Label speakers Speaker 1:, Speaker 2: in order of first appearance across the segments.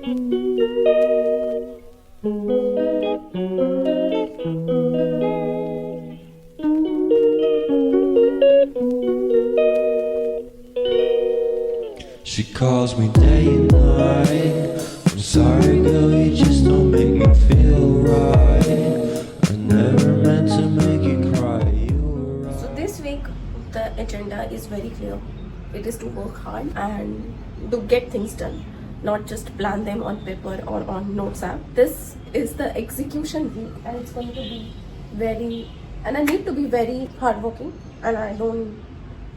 Speaker 1: She calls me day and night. I'm sorry, girl, you just don't make me feel right. I never meant to make you cry. You were right.
Speaker 2: So this week the agenda is very clear. It is to work hard and to get things done, not just plan them on paper or on notes app. This is the execution week and it's going to be and I need to be very hardworking and I don't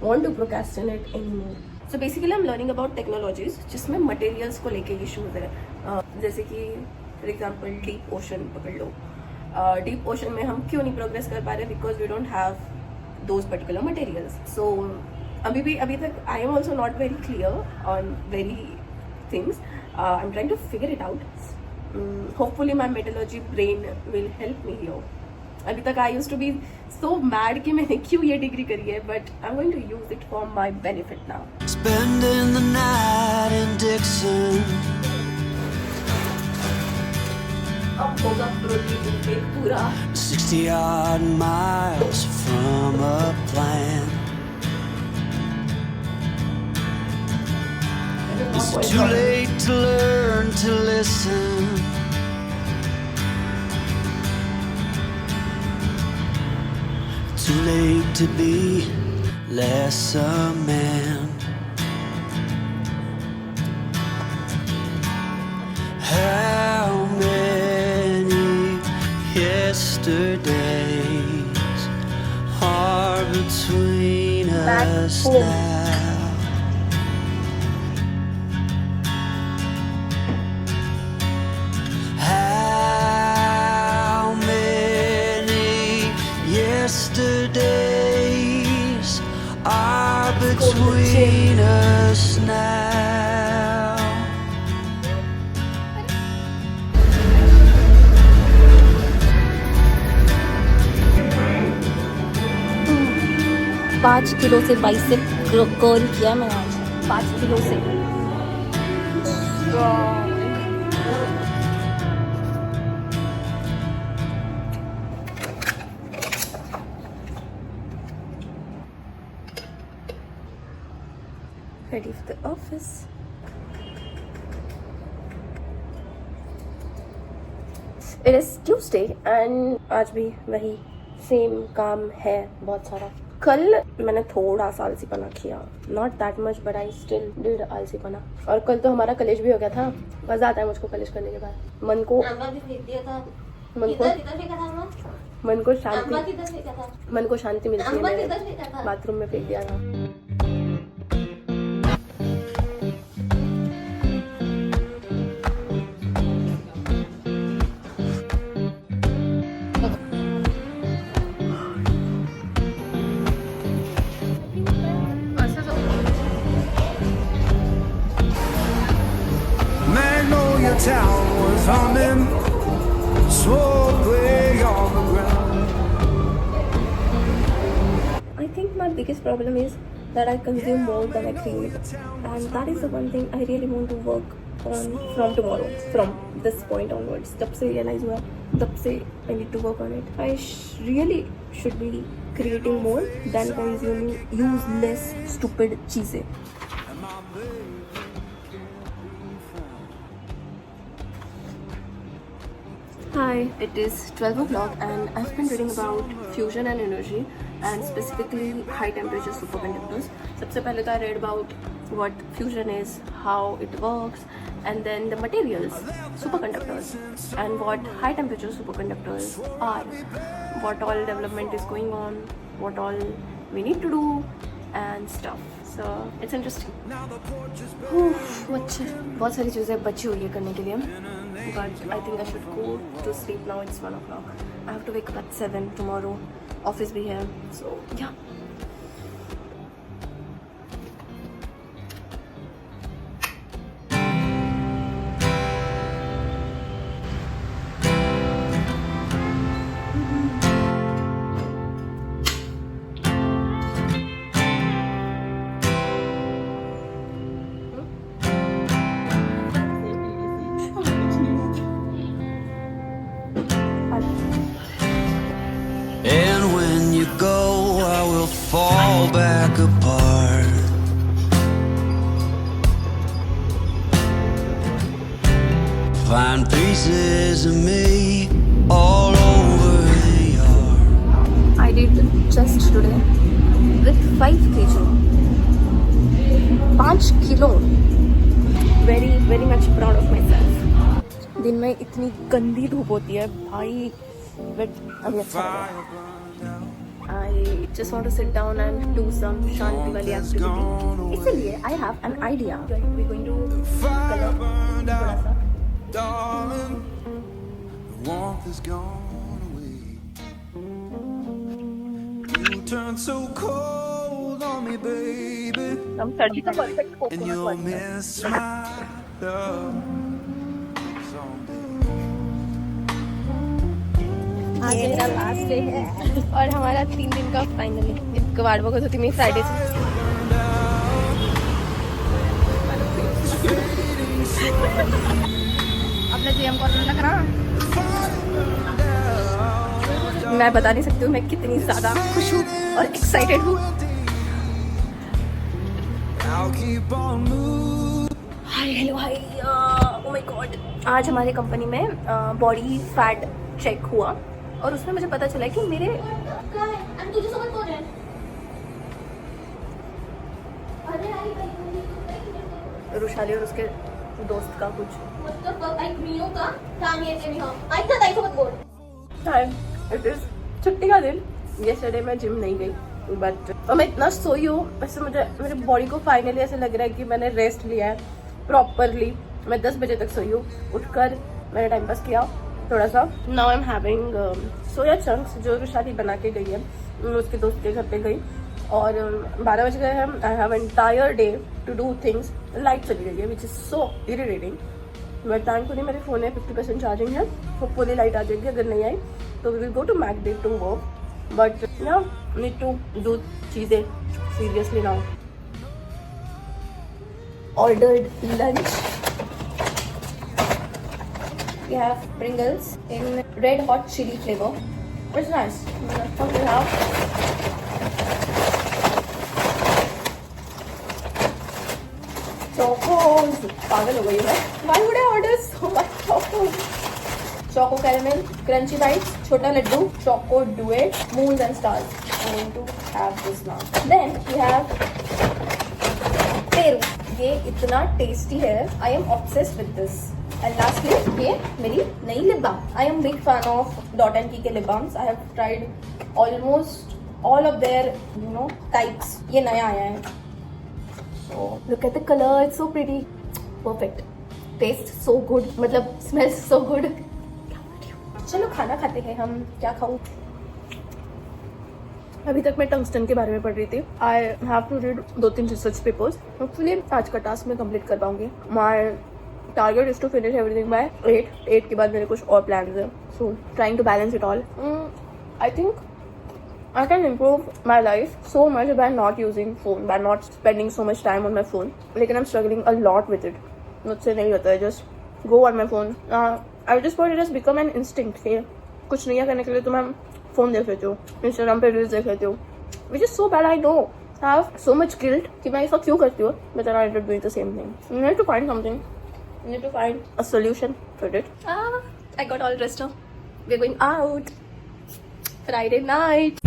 Speaker 2: want to procrastinate anymore. So basically I'm learning about technologies जिसमें materials को लेके issues है, जैसे कि for example deep ocean पकड़ लो. Deep ocean में हम क्यों नहीं progress कर पा रहे? Because we don't have those particular materials. So अभी तक I am also not very clear on very things. I'm trying to figure it out. Hopefully my metallurgy brain will help me here. अभी तक I used to be so mad कि मैंने क्यों ये degree करी है, but I'm going to use it for my benefit now.
Speaker 1: Spending the night in Dixon.
Speaker 2: अब होगा प्रोटीन इनटेक पूरा
Speaker 1: 60 odd miles from a plant. It's too late to learn to listen. Too late to be less a man. How many yesterdays are between us now? How many yesterdays are between us now?
Speaker 2: पाँच kilo से bicep curl किया मैंने आज 5 kilo से. Ready for the office. It is Tuesday and आज भी वही same काम है बहुत सारा. कल मैंने थोड़ा सा आलसीपना किया, not that much but I still did आलसीपना. और कल तो हमारा कॉलेज भी हो गया था. मजा आता है मुझको कॉलेज करने के बाद. मन को शांति मिलती है. बाथरूम में फेंक दिया था.
Speaker 1: Magnolia Town was humming, slowly on the ground.
Speaker 2: I think my biggest problem is that I consume more than I create, and that is the one thing I really want to work on from tomorrow, from this point onwards. जब से realize हुआ, तब से I need to work on it. I really should be creating more than consuming useless, stupid चीजें. Hi, it is 12 o'clock and I've been reading about fusion and energy and specifically high temperature superconductors. सबसे पहले तो I read about what fusion is, how it works, and then the materials, superconductors, and what high temperature superconductors are, what all development is going on, what all we need to do and stuff. So it's interesting. बहुत सारी चीज़ें बची हुई है करने के लिए. But I think I should go to sleep now. It's 1 o'clock. I have to wake up at 7 tomorrow. Office be here. So yeah.
Speaker 1: find pieces of me all over the yard.
Speaker 2: I did just today with 5 kg. 5 kilo. Very much proud of myself. दिन में इतनी गंदी धूप होती है भाई, but अभी अच्छा लग रहा है. I just want to sit down and do some शांति वाली activity. इसलिए I have an idea. We're going to color थोड़ा सा.
Speaker 1: Darling, the warmth is gone away. You turn so cold on me, baby,
Speaker 2: हम सर्दी का perfect
Speaker 1: and
Speaker 2: coconut
Speaker 1: you'll
Speaker 2: water.
Speaker 1: miss my love someday.
Speaker 2: आज मेरा last day है और हमारा 3 दिन का फाइनली कवाड़ बघत होती मी फ्रायडे आपल्या जेएम कॉर्नरला करा. मैं बता नहीं सकती हूँ मैं कितनी ज्यादा खुश हूँ और एक्साइटेड हूँ.
Speaker 1: I'll keep on moving.
Speaker 2: Hi hello hi oh my God. आज हमारी कंपनी में बॉडी फैट चेक हुआ और उसमें मुझे पता चला कि मेरे रुशाली और उसके दोस्त का कुछ इट इज छुट्टी का दिन. येस्टरडे मैं जिम नहीं गई बट मैं इतना सोई हूँ. वैसे मुझे मेरे बॉडी को फाइनली ऐसे लग रहा है कि मैंने रेस्ट लिया है प्रॉपरली. मैं 10 बजे तक सोई हूँ. उठकर मैंने टाइम पास किया थोड़ा सा. Now I am having soya chunks जो रुशाली बना के गई है. मैं उसके दोस्त के घर पे गई और 12 बज गए हैं. I have entire day to do things. Light चली गई है which is so irritating but thankfully मेरे फ़ोन में 50% चार्जिंग है. होपफुली लाइट आ जाएगी. अगर नहीं आई तो we will go to McD to work but yeah need to do चीज़ें seriously now. Ordered lunch. We have Pringles in red hot chili flavor. It's nice. What we have? Chocos. पागल हो गई है. Why would I order so much chocos? Choco caramel, crunchy bites, छोटा Laddu, choco duet, moons and stars. I'm going to have this now. Then we have Peru. ये इतना tasty है. I am obsessed with this. And lastly, ये मेरी नई lip balm. I am big fan of Dot and Key के lip balms. I have tried almost all of their types. ये नया आया है. So look at the color. It's so pretty. Perfect. Taste so good. मतलब smells so good. चलो खाना खाते हैं हम. क्या खाऊं? अभी तक मैं टंगस्टन के बारे में पढ़ रही थी. I have to read 2-3 research papers. Hopefully आज का टास्क मैं कंप्लीट कर पाऊंगी. My target is to finish everything by 8 के बाद मेरे कुछ और प्लान है. So trying to balance it all. I think I can improve my life so much by not using phone, by not spending so much time on my phone. लेकिन I'm struggling a lot with it. मुझसे नहीं होता है. Just go on my phone. I just thought it has become an instinct. कि कुछ नहीं करने के लिए तो मैं फोन देख लेती हूँ, इंस्टाग्राम पे रील्स देख लेती हूँ. Which is so bad. I know. I have so much guilt कि मैं ऐसा क्यों करती हूँ. But then I end up doing the same thing. You need to find something. You need to find a solution for it. I got all dressed up. We're going out. Friday night.